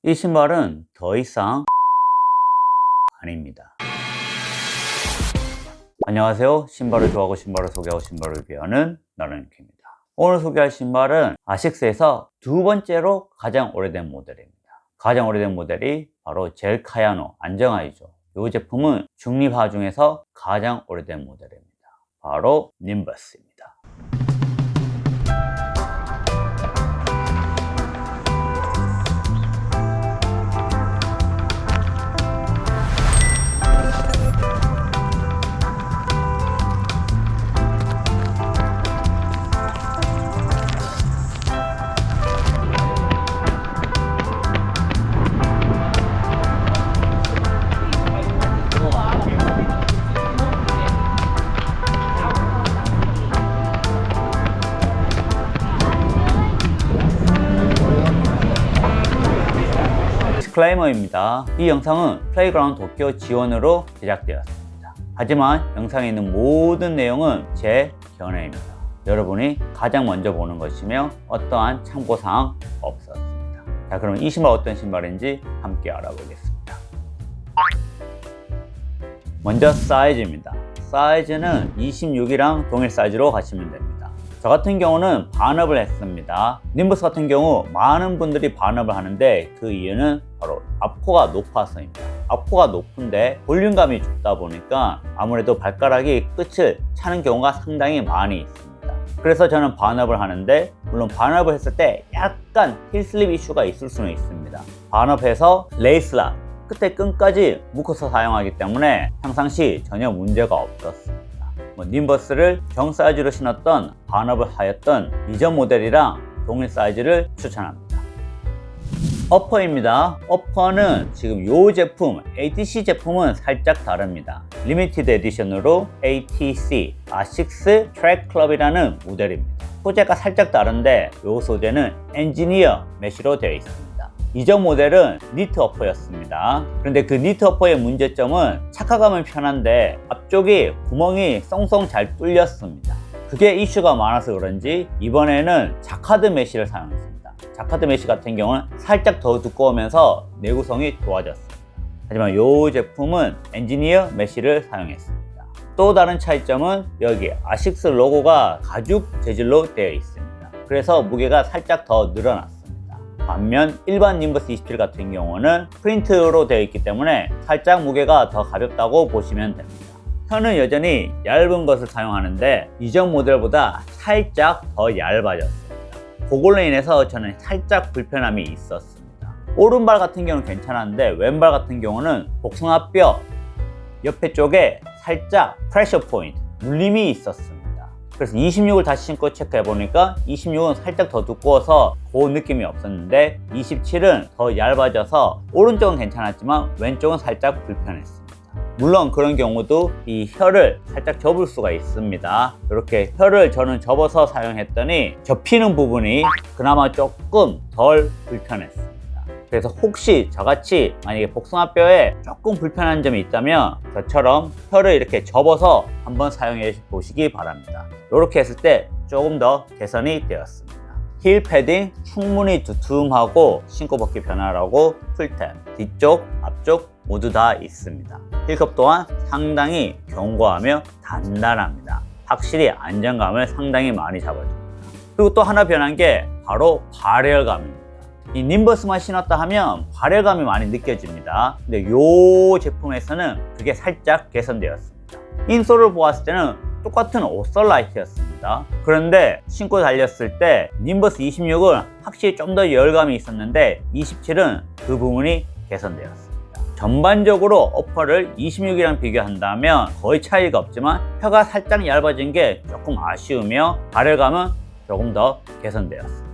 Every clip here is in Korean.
이 신발은 더 이상 아닙니다. 안녕하세요. 신발을 좋아하고 신발을 소개하고 신발을 리뷰하는 나른이입니다. 오늘 소개할 신발은 아식스에서 두 번째로 가장 오래된 모델입니다. 가장 오래된 모델이 바로 젤 카야노 안정화이죠. 이 제품은 중립화 중에서 가장 오래된 모델입니다. 바로 님버스입니다. 디스클레이머입니다. 이 영상은 플레이그라운드 도쿄 지원으로 제작되었습니다. 하지만 영상에 있는 모든 내용은 제 견해입니다. 여러분이 가장 먼저 보는 것이며 어떠한 참고사항 없었습니다. 자, 그럼 이 신발 어떤 신발인지 함께 알아보겠습니다. 먼저 사이즈입니다. 사이즈는 26이랑 동일 사이즈로 가시면 됩니다. 저 같은 경우는 반업을 했습니다. 님버스 같은 경우 많은 분들이 반업을 하는데 그 이유는 바로 앞코가 높아서입니다. 앞코가 높은데 볼륨감이 좁다 보니까 아무래도 발가락이 끝을 차는 경우가 상당히 많이 있습니다. 그래서 저는 반업을 하는데, 물론 반업을 했을 때 약간 힐슬립 이슈가 있을 수는 있습니다. 반업해서 레이스락 끝에 끈까지 묶어서 사용하기 때문에 평상시 전혀 문제가 없었습니다. 님버스를 정 사이즈로 신었던 반업을 하였던 이전 모델이랑 동일 사이즈를 추천합니다. 어퍼입니다. 어퍼는 지금 이 제품 ATC 제품은 살짝 다릅니다. 리미티드 에디션으로 ATC 아식스 트랙 클럽이라는 모델입니다. 소재가 살짝 다른데 이 소재는 엔지니어 메쉬로 되어 있습니다. 이전 모델은 니트 어퍼였습니다. 그런데 그 니트 어퍼의 문제점은 착화감은 편한데 앞쪽이 구멍이 썽썽 잘 뚫렸습니다. 그게 이슈가 많아서 그런지 이번에는 자카드 메쉬를 사용했습니다. 자카드 메쉬 같은 경우는 살짝 더 두꺼우면서 내구성이 좋아졌습니다. 하지만 이 제품은 엔지니어 메쉬를 사용했습니다. 또 다른 차이점은 여기 아식스 로고가 가죽 재질로 되어 있습니다. 그래서 무게가 살짝 더 늘어났습니다. 반면 일반 님버스 27 같은 경우는 프린트로 되어 있기 때문에 살짝 무게가 더 가볍다고 보시면 됩니다. 혀는 여전히 얇은 것을 사용하는데 이전 모델보다 살짝 더 얇아졌습니다. 그걸로 인해서 저는 살짝 불편함이 있었습니다. 오른발 같은 경우는 괜찮았는데 왼발 같은 경우는 복숭아뼈 옆에 쪽에 살짝 프레셔 포인트, 눌림이 있었습니다. 그래서 26을 다시 신고 체크해 보니까 26은 살짝 더 두꺼워서 그 느낌이 없었는데 27은 더 얇아져서 오른쪽은 괜찮았지만 왼쪽은 살짝 불편했습니다. 물론 그런 경우도 이 혀를 살짝 접을 수가 있습니다. 이렇게 혀를 저는 접어서 사용했더니 접히는 부분이 그나마 조금 덜 불편했습니다. 그래서 혹시 저같이 만약에 복숭아뼈에 조금 불편한 점이 있다면 저처럼 혀를 이렇게 접어서 한번 사용해 보시기 바랍니다. 이렇게 했을 때 조금 더 개선이 되었습니다. 힐 패딩 충분히 두툼하고 신고 벗기 편하라고 풀탭, 뒤쪽, 앞쪽 모두 다 있습니다. 힐컵 또한 상당히 견고하며 단단합니다. 확실히 안정감을 상당히 많이 잡아줍니다. 그리고 또 하나 변한 게 바로 발열감입니다. 이 님버스만 신었다 하면 발열감이 많이 느껴집니다. 근데 이 제품에서는 그게 살짝 개선되었습니다. 인솔을 보았을 때는 똑같은 오설라이트였습니다. 그런데 신고 달렸을 때 님버스 26은 확실히 좀 더 열감이 있었는데 27은 그 부분이 개선되었습니다. 전반적으로 어퍼를 26이랑 비교한다면 거의 차이가 없지만 혀가 살짝 얇아진 게 조금 아쉬우며 발열감은 조금 더 개선되었습니다.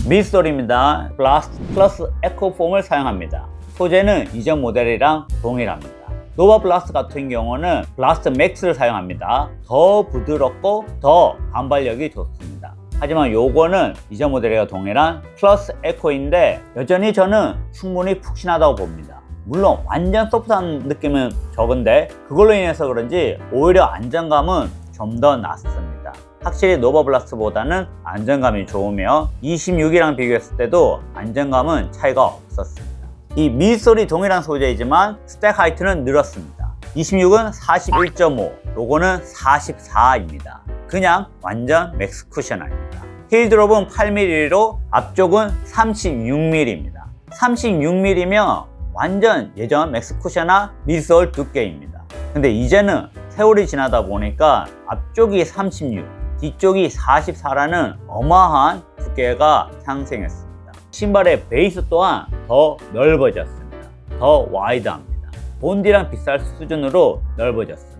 mid솔입니다. 블라스트 플러스 에코폼을 사용합니다. 소재는 이전 모델이랑 동일합니다. 노바 블라스트 같은 경우는 블라스트 맥스를 사용합니다. 더 부드럽고 더 반발력이 좋습니다. 하지만 요거는 이전 모델과 동일한 플러스 에코인데 여전히 저는 충분히 푹신하다고 봅니다. 물론 완전 소프트한 느낌은 적은데 그걸로 인해서 그런지 오히려 안정감은 좀 더 낮습니다. 확실히 노바블라스트보다는 안정감이 좋으며 26이랑 비교했을 때도 안정감은 차이가 없었습니다. 이 미드솔이 동일한 소재이지만 스택 하이트는 늘었습니다. 26은 41.5, 요거는 44입니다. 그냥 완전 맥스 쿠셔너입니다. 힐 드롭은 8mm로 앞쪽은 36mm입니다. 36mm면 완전 예전 맥스 쿠셔너 미드솔 두께입니다. 근데 이제는 세월이 지나다 보니까 앞쪽이 36, 뒤쪽이 44라는 어마어마한 두께가 상승했습니다. 신발의 베이스 또한 더 넓어졌습니다. 더 와이드합니다. 본디랑 비쌀 수준으로 넓어졌습니다.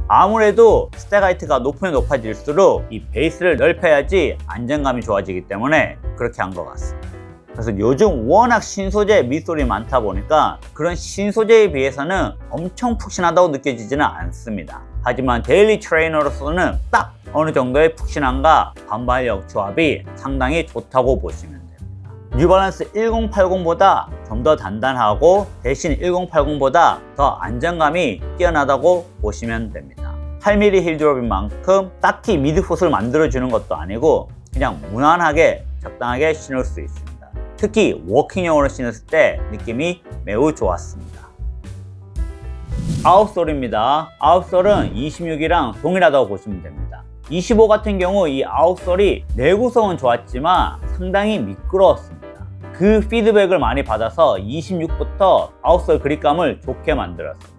아무래도 스택 하이트가 높으면 높아질수록 이 베이스를 넓혀야지 안정감이 좋아지기 때문에 그렇게 한 것 같습니다. 그래서 요즘 워낙 신소재 미드솔이 많다 보니까 그런 신소재에 비해서는 엄청 푹신하다고 느껴지지는 않습니다. 하지만 데일리 트레이너로서는 딱 어느 정도의 푹신함과 반발력 조합이 상당히 좋다고 보시면 됩니다. 뉴발란스 1080보다 좀 더 단단하고 대신 1080보다 더 안정감이 뛰어나다고 보시면 됩니다. 8mm 힐 드롭인 만큼 딱히 미드풋을 만들어주는 것도 아니고 그냥 무난하게 적당하게 신을 수 있습니다. 특히 워킹용으로 신었을 때 느낌이 매우 좋았습니다. 아웃솔입니다. 아웃솔은 26이랑 동일하다고 보시면 됩니다. 25 같은 경우 이 아웃솔이 내구성은 좋았지만 상당히 미끄러웠습니다. 그 피드백을 많이 받아서 26부터 아웃솔 그립감을 좋게 만들었습니다.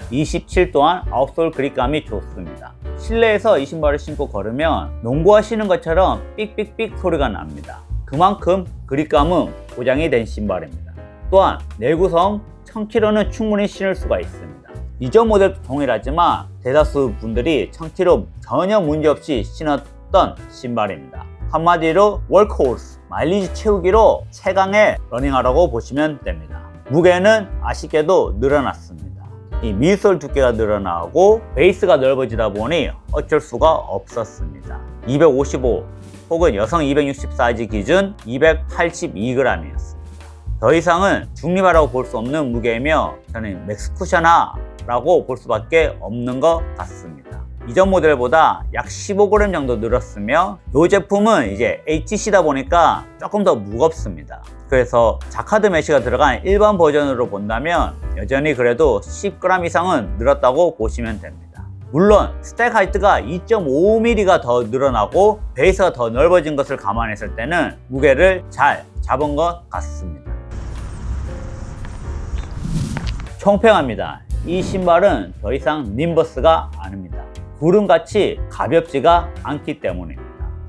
27 또한 아웃솔 그립감이 좋습니다. 실내에서 이 신발을 신고 걸으면 농구하시는 것처럼 삑삑삑 소리가 납니다. 그만큼 그립감은 보장이 된 신발입니다. 또한 내구성 1000kg는 충분히 신을 수가 있습니다. 이전 모델도 동일하지만 대다수 분들이 1000kg 전혀 문제없이 신었던 신발입니다. 한마디로 월크호스, 마일리지 채우기로 최강의 러닝화라고 보시면 됩니다. 무게는 아쉽게도 늘어났습니다. 이 미드솔 두께가 늘어나고 베이스가 넓어지다 보니 어쩔 수가 없었습니다. 255 혹은 여성 260 사이즈 기준 282g이었습니다. 더 이상은 중립화라고 볼 수 없는 무게이며 저는 맥스 쿠셔너라고 볼 수밖에 없는 것 같습니다. 이전 모델보다 약 15g 정도 늘었으며 이 제품은 이제 HC다 보니까 조금 더 무겁습니다. 그래서 자카드 메쉬가 들어간 일반 버전으로 본다면 여전히 그래도 10g 이상은 늘었다고 보시면 됩니다. 물론 스택 하이트가 2.5mm가 더 늘어나고 베이스가 더 넓어진 것을 감안했을 때는 무게를 잘 잡은 것 같습니다. 총평합니다. 이 신발은 더 이상 님버스가 아닙니다. 구름같이 가볍지가 않기 때문입니다.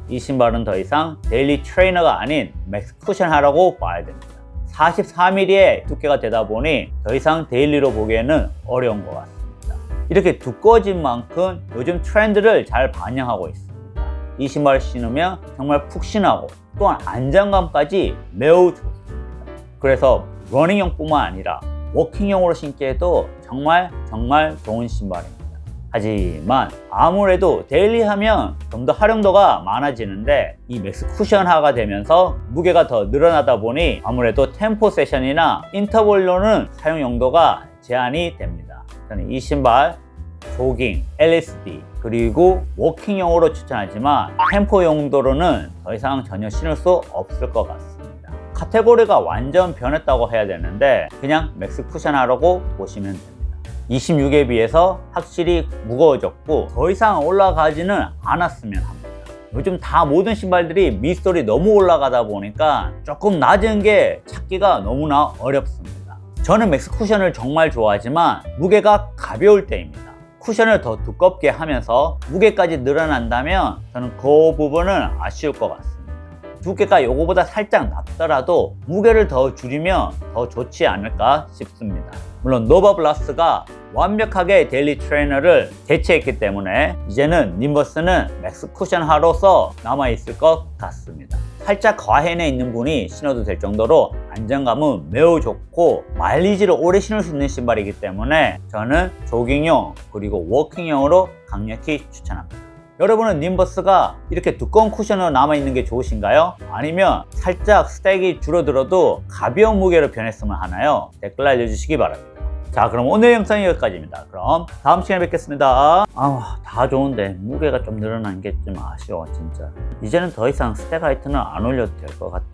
이 신발은 더 이상 데일리 트레이너가 아닌 맥스 쿠션하라고 봐야 됩니다. 44mm의 두께가 되다 보니 더 이상 데일리로 보기에는 어려운 것 같습니다. 이렇게 두꺼워진 만큼 요즘 트렌드를 잘 반영하고 있습니다. 이 신발을 신으면 정말 푹신하고 또한 안정감까지 매우 좋습니다. 그래서 러닝용뿐만 아니라 워킹용으로 신기에도 정말 좋은 신발입니다. 하지만 아무래도 데일리 하면 좀 더 활용도가 많아지는데 이 맥스 쿠션화가 되면서 무게가 더 늘어나다 보니 아무래도 템포 세션이나 인터벌로는 사용 용도가 제한이 됩니다. 저는 이 신발 조깅, LSD 그리고 워킹용으로 추천하지만 템포 용도로는 더 이상 전혀 신을 수 없을 것 같습니다. 카테고리가 완전 변했다고 해야 되는데 그냥 맥스 쿠션화라고 보시면 됩니다. 26에 비해서 확실히 무거워졌고 더 이상 올라가지는 않았으면 합니다. 요즘 다 모든 신발들이 미드솔이 너무 올라가다 보니까 조금 낮은 게 찾기가 너무나 어렵습니다. 저는 맥스 쿠션을 정말 좋아하지만 무게가 가벼울 때입니다. 쿠션을 더 두껍게 하면서 무게까지 늘어난다면 저는 그 부분은 아쉬울 것 같습니다. 두께가 요거보다 살짝 낮더라도 무게를 더 줄이면 더 좋지 않을까 싶습니다. 물론 노바블라스트가 완벽하게 데일리 트레이너를 대체했기 때문에 이제는 님버스는 맥스 쿠션화로서 남아있을 것 같습니다. 살짝 과해내 있는 분이 신어도 될 정도로 안정감은 매우 좋고 마일리지를 오래 신을 수 있는 신발이기 때문에 저는 조깅용 그리고 워킹용으로 강력히 추천합니다. 여러분은 님버스가 이렇게 두꺼운 쿠션으로 남아있는 게 좋으신가요? 아니면 살짝 스택이 줄어들어도 가벼운 무게로 변했으면 하나요? 댓글 알려주시기 바랍니다. 자, 그럼 오늘 영상은 여기까지입니다. 그럼 다음 시간에 뵙겠습니다. 다 좋은데 무게가 좀 늘어난 게 좀 아쉬워 진짜. 이제는 더 이상 스택 하이트는 안 올려도 될 것 같아.